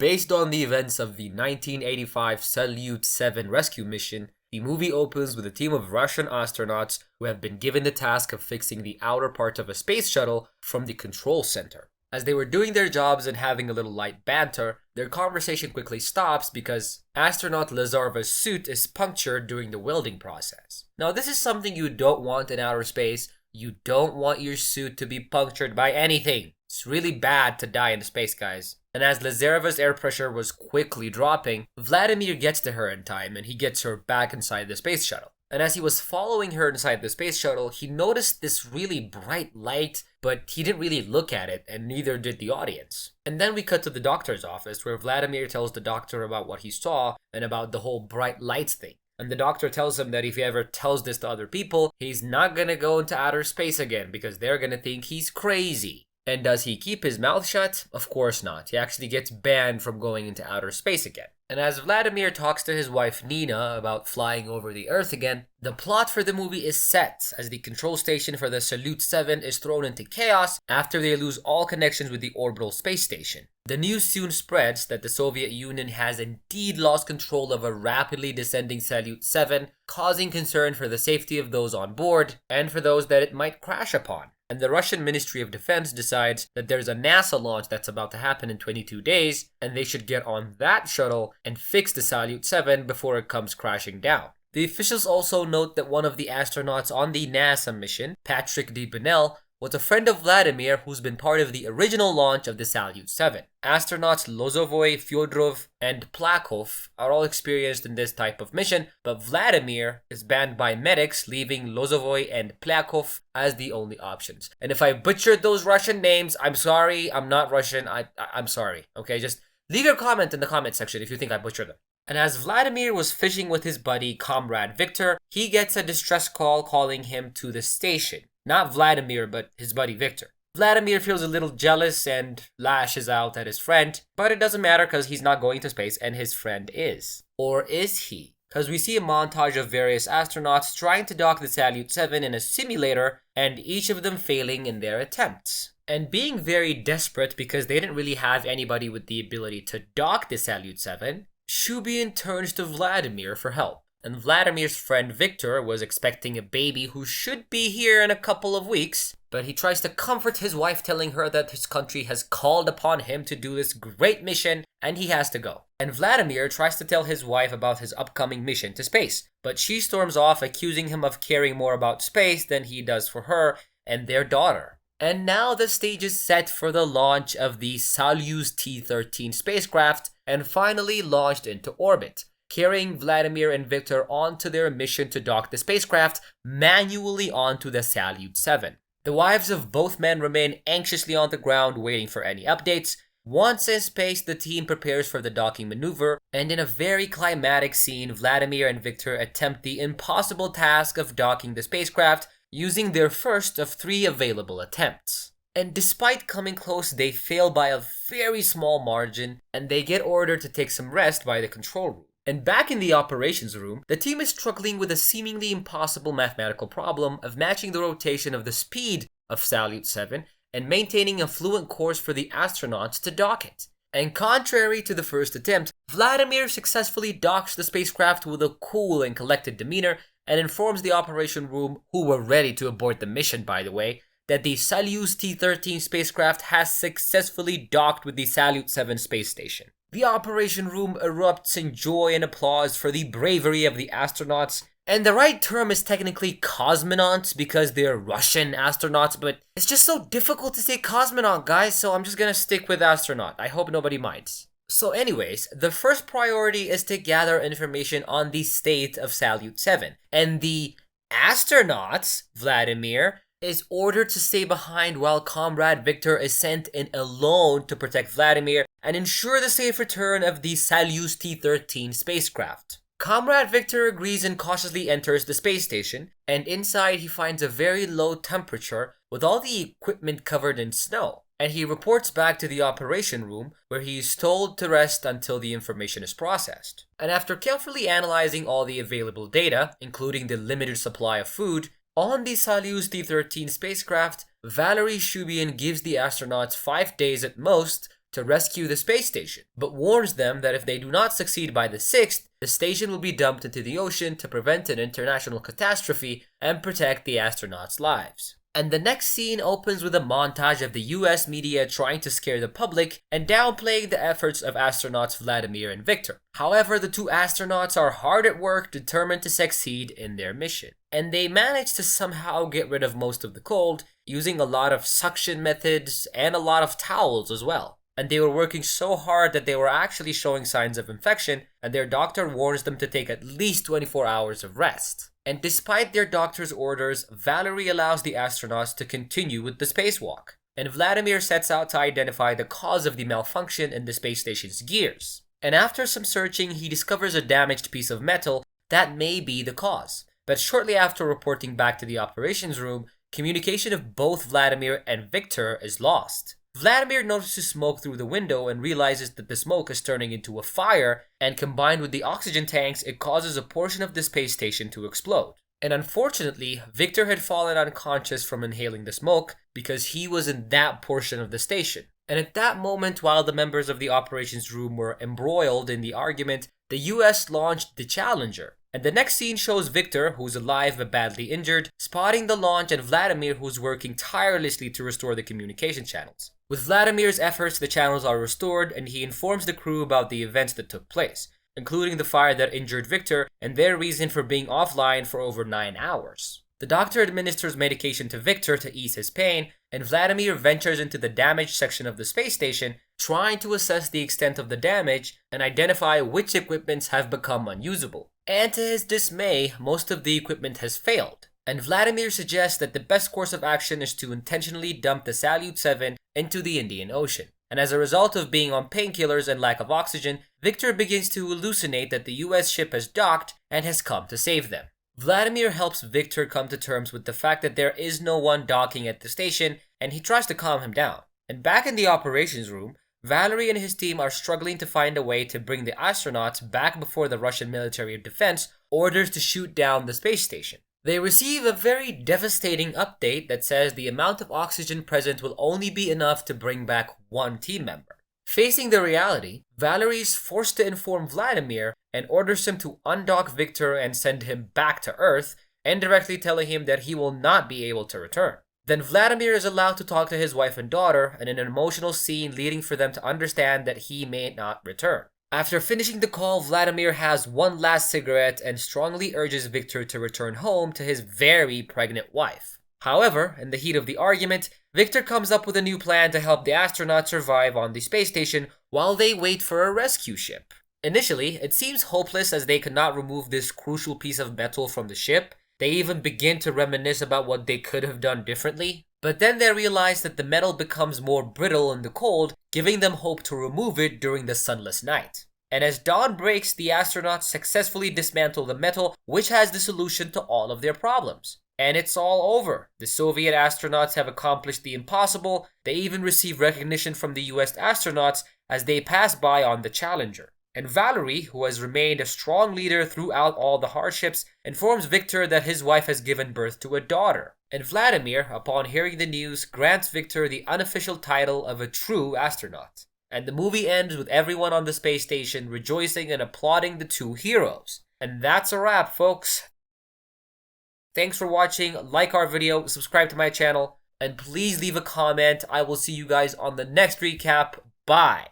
Based on the events of the 1985 Salyut 7 rescue mission, the movie opens with a team of Russian astronauts who have been given the task of fixing the outer part of a space shuttle from the control center. As they were doing their jobs and having a little light banter, their conversation quickly stops because astronaut Lazarva's suit is punctured during the welding process. Now, this is something you don't want in outer space. You don't want your suit to be punctured by anything. It's really bad to die in space, guys. And as Lazarva's air pressure was quickly dropping, Vladimir gets to her in time and he gets her back inside the space shuttle. And as he was following her inside the space shuttle, he noticed this really bright light, but he didn't really look at it, and neither did the audience. And then we cut to the doctor's office, where Vladimir tells the doctor about what he saw and about the whole bright lights thing. And the doctor tells him that if he ever tells this to other people, he's not gonna go into outer space again because they're gonna think he's crazy. And does he keep his mouth shut? Of course not. He actually gets banned from going into outer space again. And as Vladimir talks to his wife Nina about flying over the Earth again, the plot for the movie is set as the control station for the Salyut 7 is thrown into chaos after they lose all connections with the orbital space station. The news soon spreads that the Soviet Union has indeed lost control of a rapidly descending Salyut 7, causing concern for the safety of those on board and for those that it might crash upon. And the Russian Ministry of Defense decides that there's a NASA launch that's about to happen in 22 days, and they should get on that shuttle and fix the Salyut 7 before it comes crashing down. The officials also note that one of the astronauts on the NASA mission, Patrick D. Bennell, was a friend of Vladimir who's been part of the original launch of the Salyut 7. Astronauts Lozovoy, Fyodorov, and Plakov are all experienced in this type of mission, but Vladimir is banned by medics, leaving Lozovoy and Plakov as the only options. And if I butchered those Russian names, I'm sorry, I'm not Russian, I'm sorry, okay? Just leave your comment in the comment section if you think I butchered them. And as Vladimir was fishing with his buddy, comrade Victor, he gets a distress call calling him to the station. Not Vladimir, but his buddy Victor. Vladimir feels a little jealous and lashes out at his friend, but it doesn't matter because he's not going to space and his friend is. Or is he? Because we see a montage of various astronauts trying to dock the Salyut 7 in a simulator and each of them failing in their attempts. And being very desperate because they didn't really have anybody with the ability to dock the Salyut 7, Shubin turns to Vladimir for help. And Vladimir's friend Victor was expecting a baby who should be here in a couple of weeks, but he tries to comfort his wife, telling her that his country has called upon him to do this great mission and he has to go. And Vladimir tries to tell his wife about his upcoming mission to space, but she storms off, accusing him of caring more about space than he does for her and their daughter. And now the stage is set for the launch of the Salyut T-13 spacecraft and finally launched into orbit, carrying Vladimir and Victor onto their mission to dock the spacecraft manually onto the Salyut 7. The wives of both men remain anxiously on the ground waiting for any updates. Once in space, the team prepares for the docking maneuver, and in a very climatic scene, Vladimir and Victor attempt the impossible task of docking the spacecraft using their first of 3 available attempts. And despite coming close, they fail by a very small margin, and they get ordered to take some rest by the control room. And back in the operations room, the team is struggling with a seemingly impossible mathematical problem of matching the rotation of the speed of Salyut 7 and maintaining a fluent course for the astronauts to dock it. And contrary to the first attempt, Vladimir successfully docks the spacecraft with a cool and collected demeanor and informs the operation room, who were ready to abort the mission by the way, that the Salyut T-13 spacecraft has successfully docked with the Salyut 7 space station. The operation room erupts in joy and applause for the bravery of the astronauts. And the right term is technically cosmonauts because they're Russian astronauts, but it's just so difficult to say cosmonaut, guys, so I'm just gonna stick with astronaut. I hope nobody minds. So anyways, the first priority is to gather information on the state of Salyut 7. And the astronauts, Vladimir, is ordered to stay behind while comrade Victor is sent in alone to protect Vladimir and ensure the safe return of the Salyut T-13 spacecraft. Comrade Victor agrees and cautiously enters the space station, and inside he finds a very low temperature with all the equipment covered in snow. And he reports back to the operation room where he is told to rest until the information is processed. And after carefully analyzing all the available data, including the limited supply of food, on the Salyut T-13 spacecraft, Valery Shubin gives the astronauts 5 days at most to rescue the space station, but warns them that if they do not succeed by the 6th, the station will be dumped into the ocean to prevent an international catastrophe and protect the astronauts' lives. And the next scene opens with a montage of the US media trying to scare the public and downplaying the efforts of astronauts Vladimir and Viktor. However, the two astronauts are hard at work, determined to succeed in their mission. And they manage to somehow get rid of most of the cold, using a lot of suction methods and a lot of towels as well. And they were working so hard that they were actually showing signs of infection, and their doctor warns them to take at least 24 hours of rest. And despite their doctor's orders, Valerie allows the astronauts to continue with the spacewalk. And Vladimir sets out to identify the cause of the malfunction in the space station's gears. And after some searching, he discovers a damaged piece of metal that may be the cause. But shortly after reporting back to the operations room, communication of both Vladimir and Viktor is lost. Vladimir notices smoke through the window and realizes that the smoke is turning into a fire, and combined with the oxygen tanks, it causes a portion of the space station to explode. And unfortunately, Viktor had fallen unconscious from inhaling the smoke because he was in that portion of the station. And at that moment, while the members of the operations room were embroiled in the argument, the US launched the Challenger. And the next scene shows Viktor, who's alive but badly injured, spotting the launch, and Vladimir, who's working tirelessly to restore the communication channels. With Vladimir's efforts, the channels are restored, and he informs the crew about the events that took place, including the fire that injured Viktor and their reason for being offline for over 9 hours. The doctor administers medication to Viktor to ease his pain, and Vladimir ventures into the damaged section of the space station, trying to assess the extent of the damage and identify which equipments have become unusable. And to his dismay, most of the equipment has failed. And Vladimir suggests that the best course of action is to intentionally dump the Salyut 7 into the Indian Ocean. And as a result of being on painkillers and lack of oxygen, Viktor begins to hallucinate that the US ship has docked and has come to save them. Vladimir helps Viktor come to terms with the fact that there is no one docking at the station, and he tries to calm him down. And back in the operations room, Valerie and his team are struggling to find a way to bring the astronauts back before the Russian Military of Defense orders to shoot down the space station. They receive a very devastating update that says the amount of oxygen present will only be enough to bring back one team member. Facing the reality, Valerie is forced to inform Vladimir and orders him to undock Viktor and send him back to Earth, indirectly telling him that he will not be able to return. Then Vladimir is allowed to talk to his wife and daughter, and an emotional scene leading for them to understand that he may not return. After finishing the call, Vladimir has one last cigarette and strongly urges Viktor to return home to his very pregnant wife. However, in the heat of the argument, Viktor comes up with a new plan to help the astronauts survive on the space station while they wait for a rescue ship. Initially, it seems hopeless as they cannot remove this crucial piece of metal from the ship. They even begin to reminisce about what they could have done differently. But then they realize that the metal becomes more brittle in the cold, giving them hope to remove it during the sunless night. And as dawn breaks, the astronauts successfully dismantle the metal, which has the solution to all of their problems. And it's all over. The Soviet astronauts have accomplished the impossible. They even receive recognition from the US astronauts as they pass by on the Challenger. And Valerie, who has remained a strong leader throughout all the hardships, informs Viktor that his wife has given birth to a daughter. And Vladimir, upon hearing the news, grants Viktor the unofficial title of a true astronaut. And the movie ends with everyone on the space station rejoicing and applauding the two heroes. And that's a wrap, folks. Thanks for watching. Like our video, subscribe to my channel, and please leave a comment. I will see you guys on the next recap. Bye.